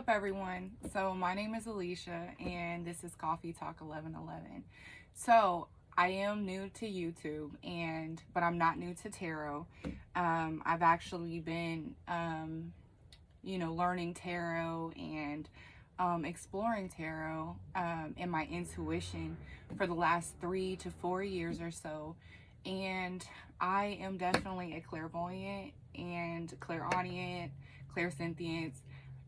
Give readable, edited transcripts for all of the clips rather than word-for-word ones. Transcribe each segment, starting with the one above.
up, everyone? So my name is Alicia and this is Coffee Talk 1111. So I am new to YouTube, but I'm not new to tarot. I've actually been learning tarot and exploring tarot and my intuition for the last 3 to 4 years or so. And I am definitely a clairvoyant and clairaudient, clairsentient,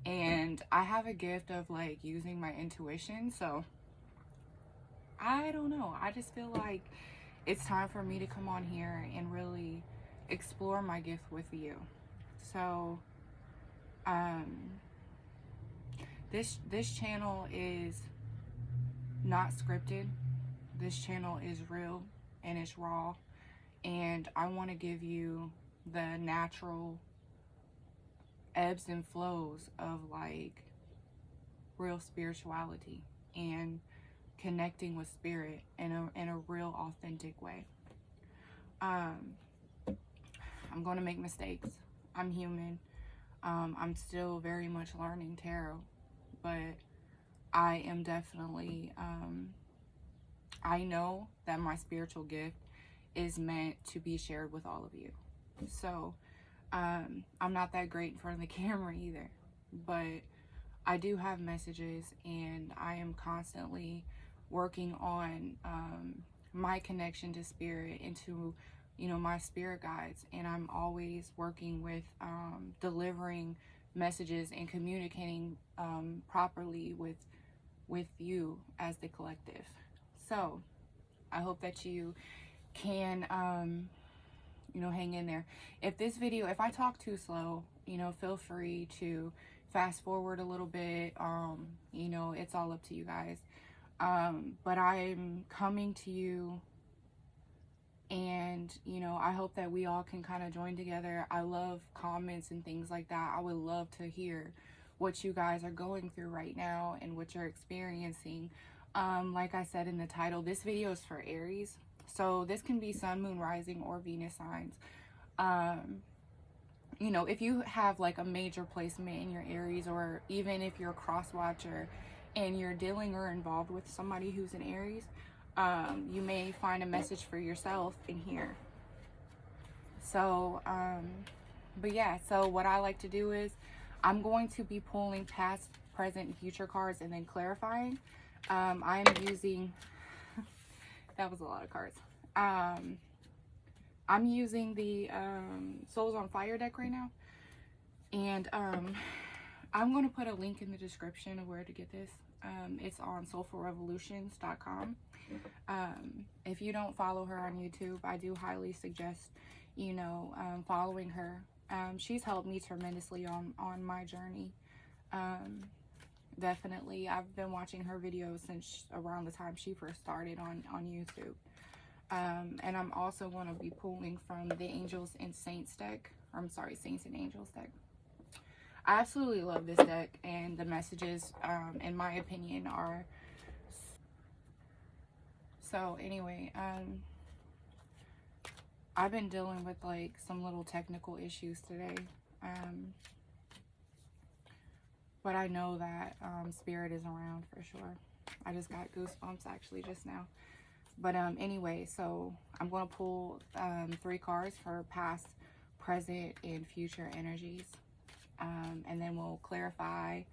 and I have a gift of like using my intuition. So I don't know, I just feel like it's time for me to come on here and really explore my gift with you. So this channel is not scripted. This channel is real and it's raw, and I want to give you the natural ebbs and flows of like real spirituality and connecting with spirit in a real authentic way. I'm going to make mistakes. I'm human. I'm still very much learning tarot, but I am definitely I know that my spiritual gift is meant to be shared with all of you. So I'm not that great in front of the camera either, but I do have messages, and I am constantly working on my connection to spirit and to, my spirit guides. And I'm always working with delivering messages and communicating properly with you as the collective. So I hope that you can hang in there. If I talk too slow, feel free to fast forward a little bit. It's all up to you guys. But I'm coming to you, and I hope that we all can kind of join together. I love comments and things like that. I would love to hear what you guys are going through right now and what you're experiencing. Like I said in the title, this video is for Aries. So this can be sun, moon, rising, or Venus signs. If you have like a major placement in your Aries, or even if you're a cross watcher and you're dealing or involved with somebody who's an Aries, you may find a message for yourself in here. So, but yeah, so what I like to do is I'm going to be pulling past, present, and future cards and then clarifying. I'm using... that was a lot of cards. I'm using the Souls on Fire deck right now, and I'm going to put a link in the description of where to get this. It's on soulfulrevolutions.com. If you don't follow her on YouTube, I do highly suggest following her. She's helped me tremendously on my journey. Definitely, I've been watching her videos since around the time she first started on YouTube. And I'm also going to be pulling from the Angels and Saints deck. Saints and Angels deck. I absolutely love this deck, and the messages, in my opinion, are... So anyway, I've been dealing with like some little technical issues today. But I know that spirit is around for sure. I just got goosebumps actually just now. But anyway, so I'm going to pull 3 cards for past, present, and future energies. And then we'll clarify,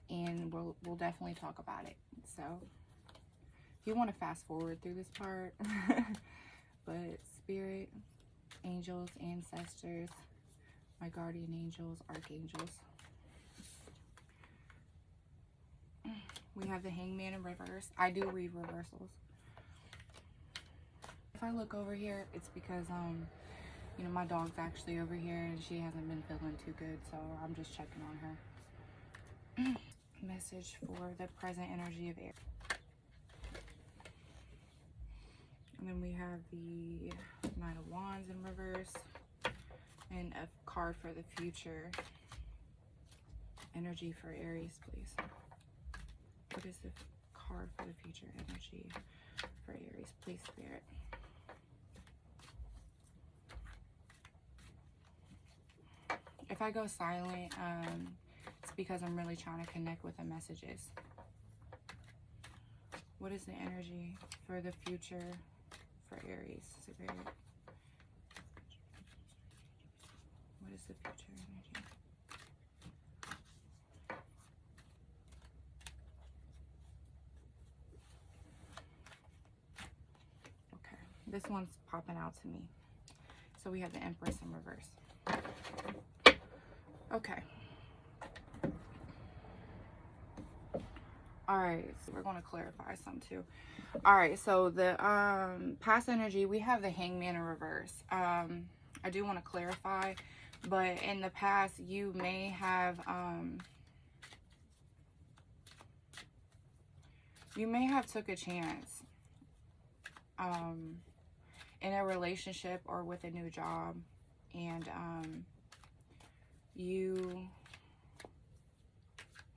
and we'll definitely talk about it. So if you want to fast forward through this part, but spirit, angels, ancestors, my guardian angels, archangels. We have the Hangman in reverse. I do read reversals. If I look over here, it's because my dog's actually over here and she hasn't been feeling too good, so I'm just checking on her. Message for the present energy of air. And then we have the Knight of Wands in reverse, and a card for the future energy for Aries, please. What is the card for the future energy for Aries, please, Spirit? If I go silent, it's because I'm really trying to connect with the messages. What is the energy for the future for Aries? Spirit. What is the future energy? Okay, this one's popping out to me. So we have the Empress in reverse. Okay. All right, so we're going to clarify some too. All right, so the past energy, we have the Hangman in reverse. I do want to clarify, but in the past, you may have took a chance in a relationship or with a new job, and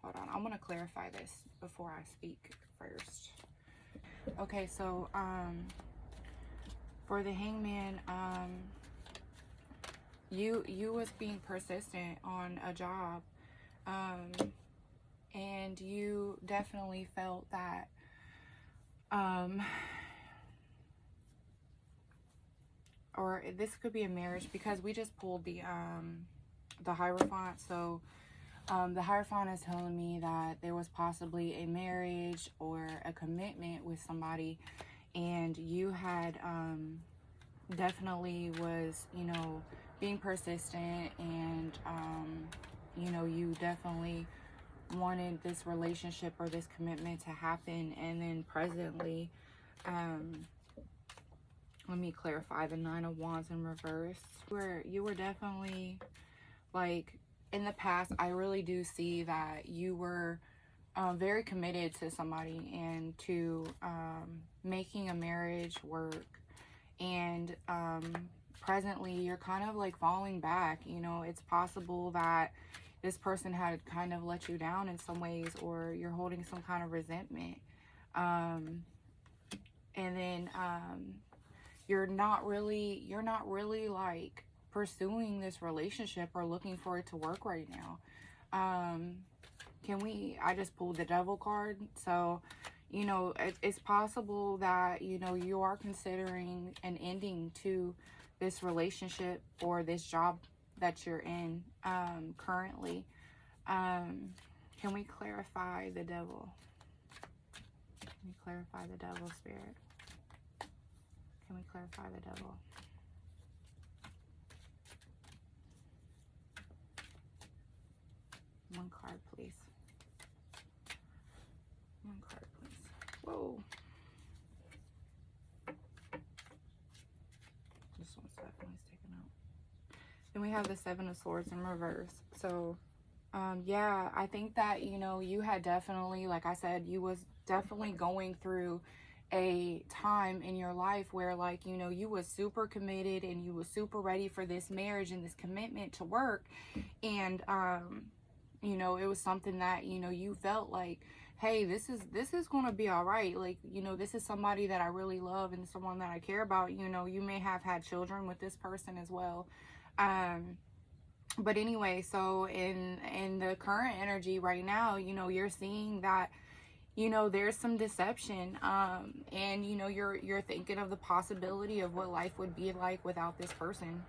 hold on, I'm going to clarify this before I speak first. Okay, so for the Hangman, you was being persistent on a job, and you definitely felt that or this could be a marriage, because we just pulled the Hierophant. So the Hierophant is telling me that there was possibly a marriage or a commitment with somebody, and you had definitely was, you know, being persistent, and you know, you definitely wanted this relationship or this commitment to happen. And then presently, let me clarify, the Nine of Wands in reverse, where you were definitely, like, in the past, I really do see that you were very committed to somebody and to making a marriage work. And presently, you're kind of like falling back. You know, it's possible that this person had kind of let you down in some ways, or you're holding some kind of resentment. And then you're not really like pursuing this relationship or looking for it to work right now. I just pulled the Devil card. So, you know, it's possible that, you know, you are considering an ending to this relationship or this job that you're in currently. Can we clarify the Devil? Can we clarify the Devil, Spirit? Can we clarify the Devil? One card, please. One card, please. Whoa. This one's definitely sticking out. Then we have the Seven of Swords in reverse. So, yeah, I think that, you know, you had definitely, like I said, you was definitely going through a time in your life where, like, you know, you was super committed and you was super ready for this marriage and this commitment to work. And, you know, it was something that, you know, you felt like, hey, this is going to be all right. Like, you know, this is somebody that I really love and someone that I care about. You know, you may have had children with this person as well. But anyway, so in the current energy right now, you know, you're seeing that, you know, there's some deception, and, you know, you're thinking of the possibility of what life would be like without this person.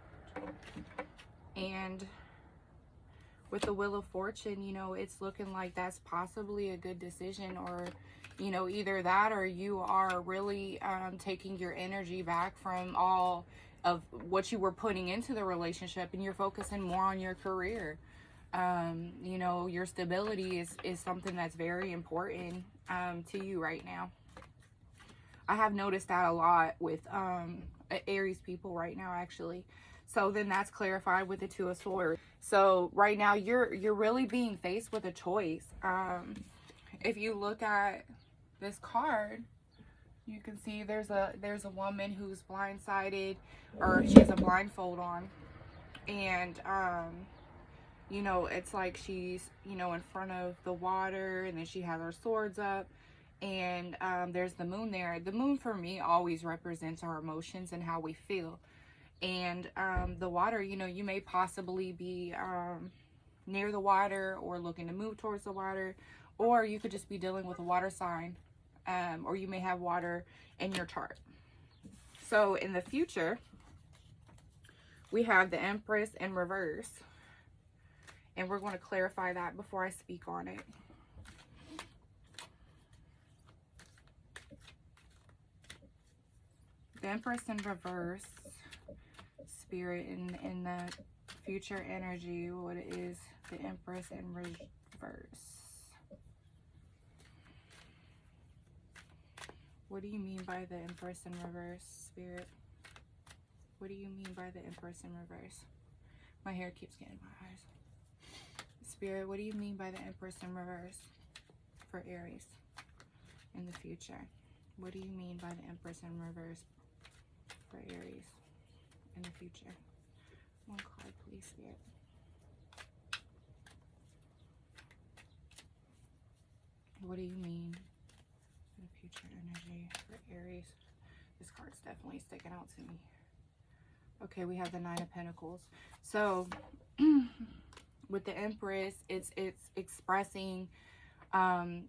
And with the Wheel of Fortune, you know, it's looking like that's possibly a good decision, or, you know, either that or you are really taking your energy back from all of what you were putting into the relationship, and you're focusing more on your career. You know, your stability is something that's very important to you right now. I have noticed that a lot with Aries people right now, actually. So then that's clarified with the Two of Swords. So right now you're really being faced with a choice. If you look at this card, you can see there's a woman who's blindsided, or she has a blindfold on, and you know, it's like she's, you know, in front of the water, and then she has her swords up, and there's the moon there. The moon for me always represents our emotions and how we feel. And the water, you know, you may possibly be near the water or looking to move towards the water, or you could just be dealing with a water sign, or you may have water in your chart. So in the future, we have the Empress in reverse, and we're going to clarify that before I speak on it. The Empress in reverse, Spirit, in the future energy, what is the Empress in reverse? What do you mean by the Empress in reverse, Spirit? What do you mean by the Empress in reverse? My hair keeps getting in my eyes. Spirit, what do you mean by the Empress in reverse for Aries in the future? What do you mean by the Empress in reverse for Aries in the future? One card, please, Spirit. What do you mean for the future energy for Aries? This card's definitely sticking out to me. Okay, we have the Nine of Pentacles. So with the Empress, it's expressing,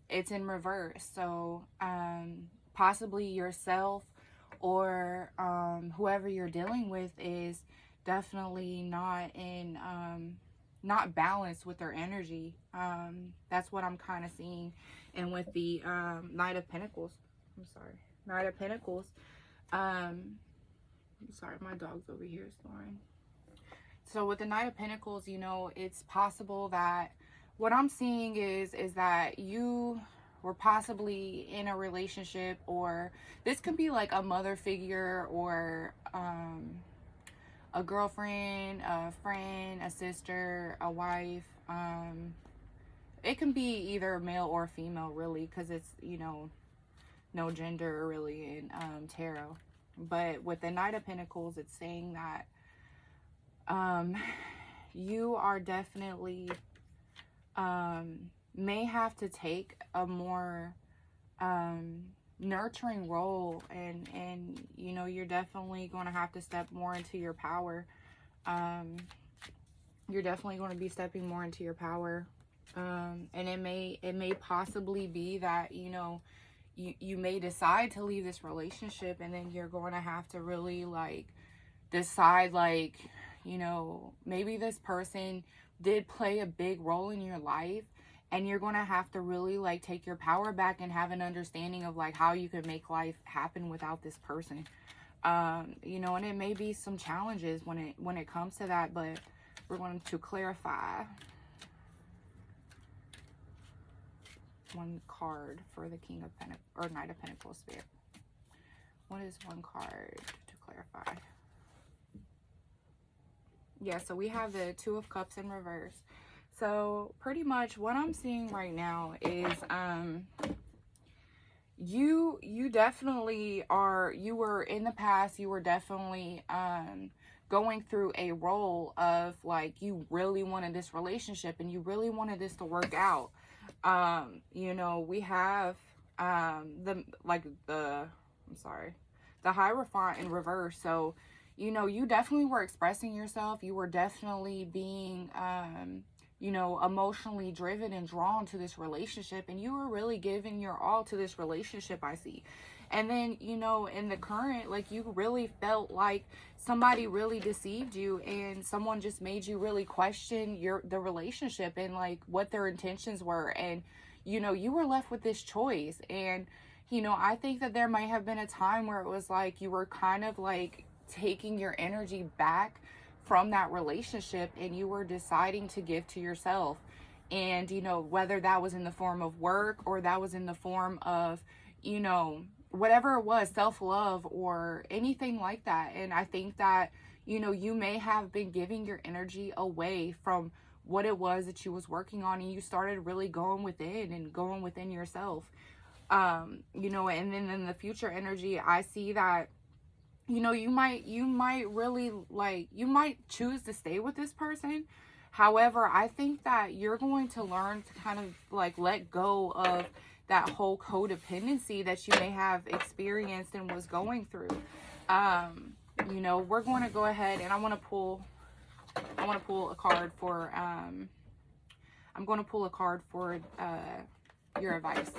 it's in reverse. So possibly yourself or whoever you're dealing with is definitely not in not balanced with their energy. That's what I'm kind of seeing. And with the Knight of Pentacles, Knight of Pentacles, sorry, my dog's over here snoring. So with the Knight of Pentacles, you know, it's possible that what I'm seeing is that you were possibly in a relationship, or this could be like a mother figure, or a girlfriend, a friend, a sister, a wife. It can be either male or female, really, because it's, you know, no gender really in tarot. But with the Knight of Pentacles, it's saying that you are definitely may have to take a more nurturing role, and you know, you're definitely going to have to step more into your power. You're definitely going to be stepping more into your power, and it may possibly be that, you know, you may decide to leave this relationship, and then you're going to have to really like decide, like, you know, maybe this person did play a big role in your life, and you're going to have to really like take your power back and have an understanding of like how you can make life happen without this person. You know, and it may be some challenges when it comes to that, but we're going to clarify. One card for the King of Pentacles, or Knight of Pentacles, Spirit. What is one card to clarify? Yeah, so we have the Two of Cups in reverse. So pretty much what I'm seeing right now is you definitely are, you were in the past, you were definitely going through a role of like, you really wanted this relationship and you really wanted this to work out. You know, we have the Hierophant in reverse. So, you know, you definitely were expressing yourself. You were definitely being you know, emotionally driven and drawn to this relationship, and you were really giving your all to this relationship, I see. And then, you know, in the current, like, you really felt like somebody really deceived you, and someone just made you really question the relationship and like what their intentions were. And, you know, you were left with this choice. And, you know, I think that there might have been a time where it was like you were kind of like taking your energy back from that relationship, and you were deciding to give to yourself. And, you know, whether that was in the form of work, or that was in the form of, you know, whatever it was, self-love or anything like that. And I think that, you know, you may have been giving your energy away from what it was that you was working on, and you started really going within and going within yourself. You know, and then in the future energy, I see that, you know, you might really like, you might choose to stay with this person. However, I think that you're going to learn to kind of like let go of that whole codependency that you may have experienced and was going through. You know, we're going to go ahead and I want to pull a card for I'm going to pull a card for your advice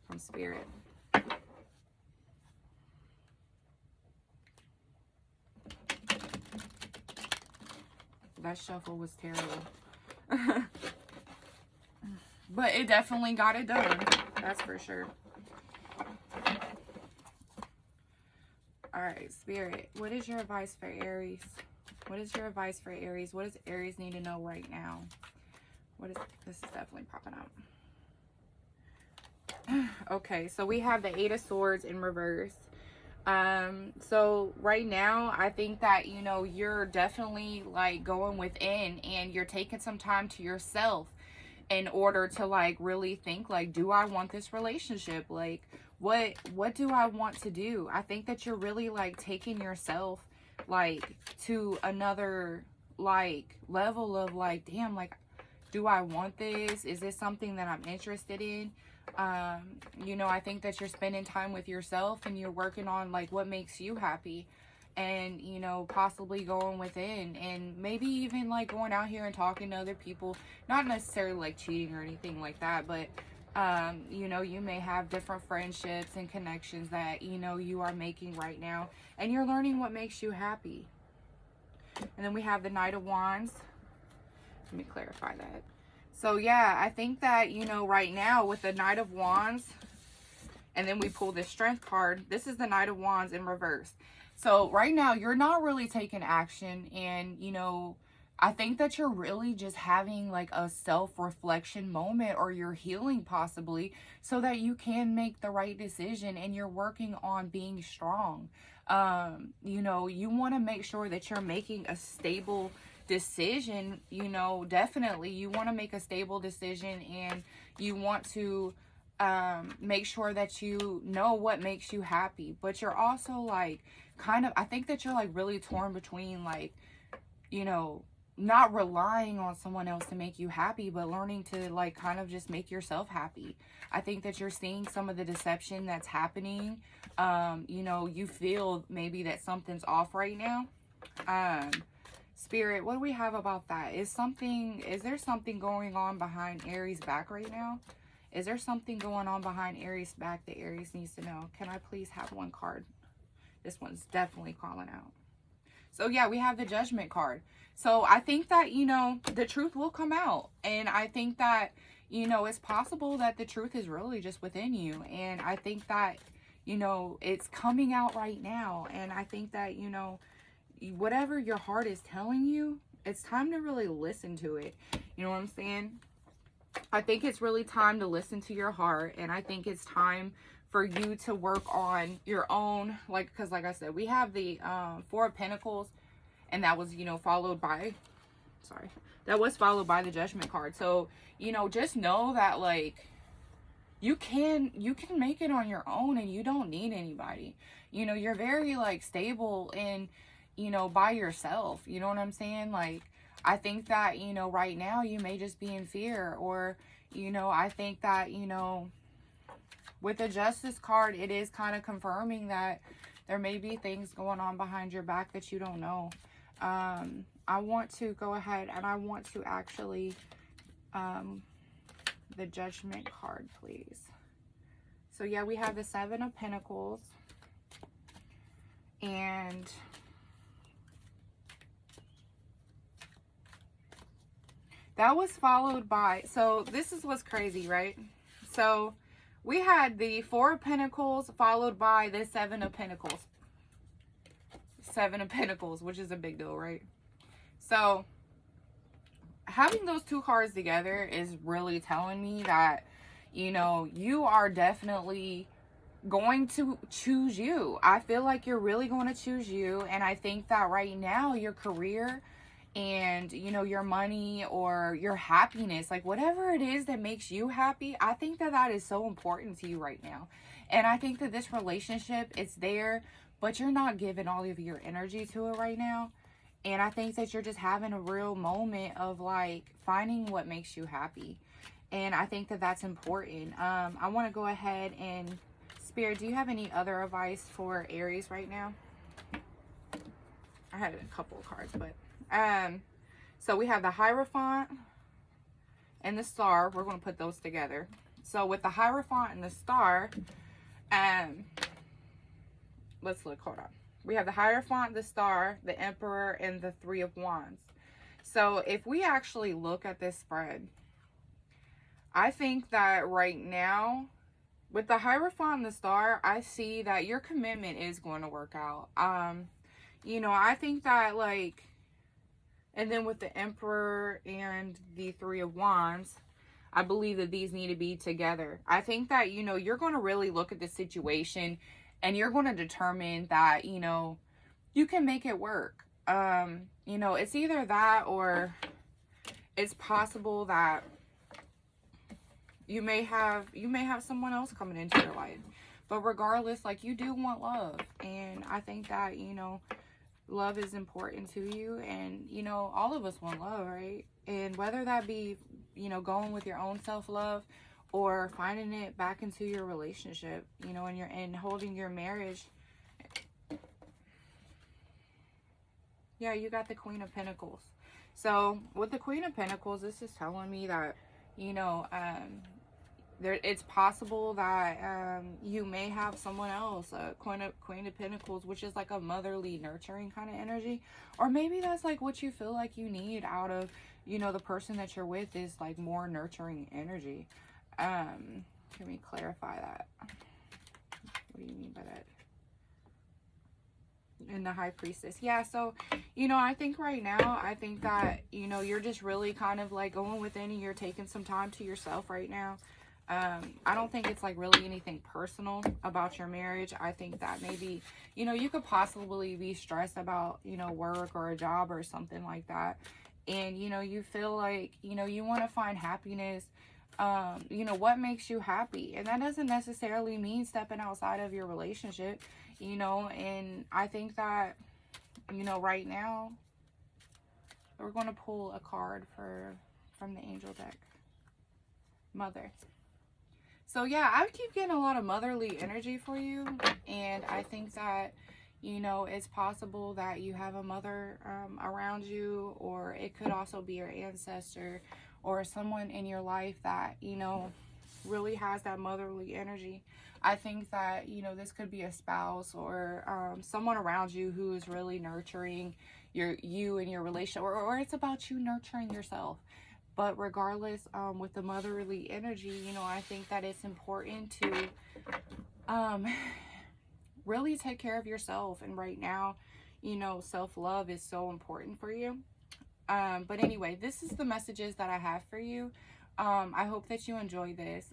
from Spirit. That shuffle was terrible. But it definitely got it done. That's for sure. Alright, Spirit. What is your advice for Aries? What is your advice for Aries? What does Aries need to know right now? This is definitely popping up. Okay, so we have the 8 of Swords in reverse. So right now, I think that, you know, you're definitely like going within and you're taking some time to yourself in order to like really think like, do I want this relationship? Like, what do I want to do? I think that you're really like taking yourself like to another like level of like, damn, like, do I want this? Is this something that I'm interested in? You know, I think that you're spending time with yourself and you're working on like what makes you happy, and, you know, possibly going within and maybe even like going out here and talking to other people, not necessarily like cheating or anything like that, but you know, you may have different friendships and connections that, you know, you are making right now, and you're learning what makes you happy. And then we have the Knight of Wands. Let me clarify that. So yeah, I think that, you know, right now with the Knight of Wands, and then we pull this Strength card. This is the Knight of Wands in reverse. So right now you're not really taking action, and, you know, I think that you're really just having like a self-reflection moment, or you're healing possibly, so that you can make the right decision, and you're working on being strong. You know, you want to make sure that you're making a stable decision. You know, definitely you want to make a stable decision, and you want to make sure that you know what makes you happy. But you're also like kind of, I think that you're like really torn between like, you know, not relying on someone else to make you happy, but learning to like kind of just make yourself happy. I think that you're seeing some of the deception that's happening. You know, you feel maybe that something's off right now. Spirit, what do we have about that? Is there something going on behind Aries' back right now? Is there something going on behind Aries' back that Aries needs to know? Can I please have one card? This one's definitely calling out. So yeah, we have the Judgment card. So I think that, you know, the truth will come out. And I think that, you know, it's possible that the truth is really just within you. And I think that, you know, it's coming out right now. And I think that, you know, whatever your heart is telling you, it's time to really listen to it. You know what I'm saying? I think it's really time to listen to your heart. And I think it's time for you to work on your own, like, because like I said, we have the 4 of Pentacles, and that was, you know, followed by the Judgment card. So, you know, just know that like you can make it on your own, and you don't need anybody. You know, you're very like stable and, you know, by yourself. You know what I'm saying? Like, I think that, you know, right now you may just be in fear, or, you know, I think that, you know, with the Justice card, it is kind of confirming that there may be things going on behind your back that you don't know. I want to go ahead and I want to actually, the Judgment card, please. So yeah, we have the 7 of Pentacles, and that was followed by, so this is what's crazy, right? So we had the 4 of Pentacles followed by the 7 of Pentacles. 7 of Pentacles, which is a big deal, right? So having those 2 cards together is really telling me that, you know, you are definitely going to choose you. I feel like you're really going to choose you. And I think that right now your career and, you know, your money or your happiness, like whatever it is that makes you happy, I think that that is so important to you right now. And I think that this relationship, it's there, but you're not giving all of your energy to it right now. And I think that you're just having a real moment of like finding what makes you happy. And I think that that's important. I want to go ahead and, Spirit, do you have any other advice for Aries right now? I had a couple of cards, but so we have the Hierophant, and the Star, we're going to put those together. So with the Hierophant and the Star, let's look, hold on. We have the Hierophant, the Star, the Emperor, and the Three of Wands. So if we actually look at this spread, I think that right now, with the Hierophant and the Star, I see that your commitment is going to work out. You know, I think that, like, and then with the Emperor and the Three of Wands, I believe that these need to be together. I think that, you know, you're going to really look at the situation and you're going to determine that, you know, you can make it work. You know, it's either that or it's possible that you may have someone else coming into your life. But regardless, like, you do want love. And I think that, you know, love is important to you. And, you know, all of us want love, right? And whether that be, you know, going with your own self-love or finding it back into your relationship, you know, and holding your marriage. Yeah, you got the Queen of Pentacles. So with the Queen of Pentacles, this is telling me that, you know, it's possible that you may have someone else, Queen of Pentacles, which is like a motherly, nurturing kind of energy. Or maybe that's like what you feel like you need out of, you know, the person that you're with is like more nurturing energy. Can we clarify that? What do you mean by that? And the High Priestess. Yeah, so, you know, I think right now, I think that, you know, you're just really kind of like going within and you're taking some time to yourself right now. I don't think it's like really anything personal about your marriage. I think that maybe, you know, you could possibly be stressed about, you know, work or a job or something like that. And, you know, you feel like, you know, you want to find happiness. You know, what makes you happy? And that doesn't necessarily mean stepping outside of your relationship, you know. And I think that, you know, right now, we're going to pull a card from the angel deck. Mother. So yeah, I keep getting a lot of motherly energy for you, and I think that, you know, it's possible that you have a mother around you, or it could also be your ancestor or someone in your life that, you know, really has that motherly energy. I think that, you know, this could be a spouse or someone around you who is really nurturing you and your relationship, or it's about you nurturing yourself. But regardless, with the motherly energy, you know, I think that it's important to really take care of yourself. And right now, you know, self-love is so important for you. But anyway, this is the messages that I have for you. I hope that you enjoy this.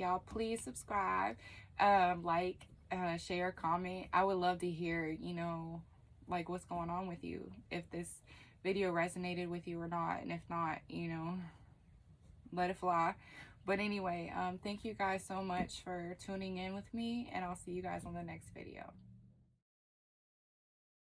Y'all, please subscribe, like, share, comment. I would love to hear, you know, like, what's going on with you, if this video resonated with you or not. And if not, you know, let it fly. But anyway, thank you guys so much for tuning in with me, and I'll see you guys on the next video.